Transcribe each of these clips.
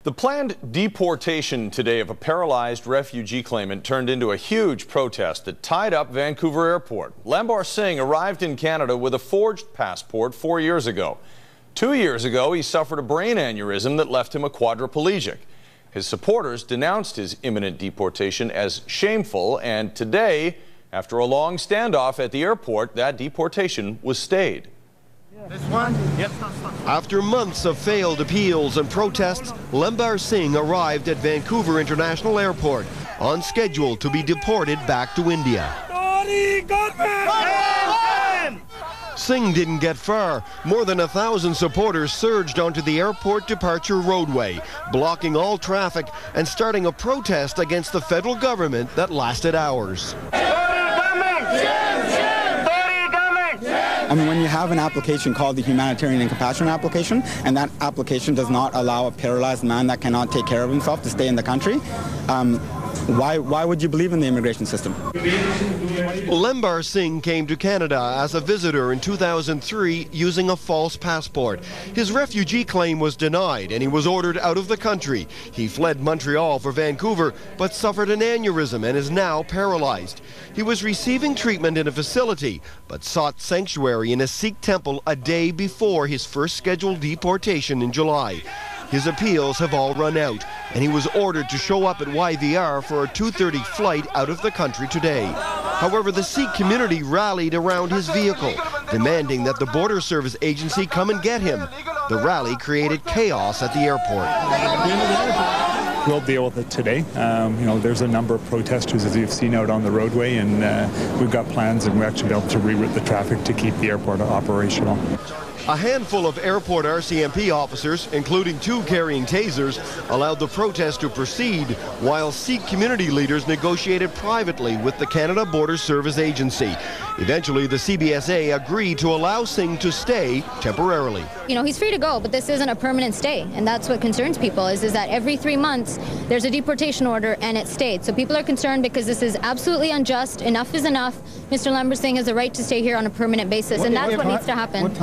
The planned deportation today of a paralyzed refugee claimant turned into a huge protest that tied up Vancouver Airport. Laibar Singh arrived in Canada with a forged passport 4 years ago. 2 years ago, he suffered a brain aneurysm that left him a quadriplegic. His supporters denounced his imminent deportation as shameful, and today, after a long standoff at the airport, that deportation was stayed. This one? Yep. After months of failed appeals and protests, Laibar Singh arrived at Vancouver International Airport on schedule to be deported back to India. Singh didn't get far. More than 1,000 supporters surged onto the airport departure roadway, blocking all traffic and starting a protest against the federal government that lasted hours. I mean, when you have an application called the Humanitarian and Compassionate Application, and that application does not allow a paralyzed man that cannot take care of himself to stay in the country, why would you believe in the immigration system? Laibar Singh came to Canada as a visitor in 2003 using a false passport. His refugee claim was denied and he was ordered out of the country. He fled Montreal for Vancouver but suffered an aneurysm and is now paralyzed. He was receiving treatment in a facility but sought sanctuary in a Sikh temple a day before his first scheduled deportation in July. His appeals have all run out, and he was ordered to show up at YVR for a 2:30 flight out of the country today. However, the Sikh community rallied around his vehicle, demanding that the Border Service Agency come and get him. The rally created chaos at the airport. We'll deal with it today. There's a number of protesters, as you've seen, out on the roadway, and we've got plans, and we'll actually be able to reroute the traffic to keep the airport operational. A handful of airport RCMP officers, including 2 carrying tasers, allowed the protest to proceed, while Sikh community leaders negotiated privately with the Canada Border Service Agency. Eventually, the CBSA agreed to allow Singh to stay temporarily. He's free to go, but this isn't a permanent stay, and that's what concerns people, is that every 3 months there's a deportation order and it's stayed. So people are concerned because this is absolutely unjust. Enough is enough. Mr. Laibar Singh has a right to stay here on a permanent basis, and that's what needs to happen.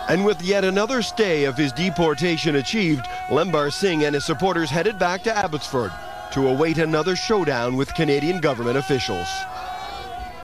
And with yet another stay of his deportation achieved, Laibar Singh and his supporters headed back to Abbotsford to await another showdown with Canadian government officials.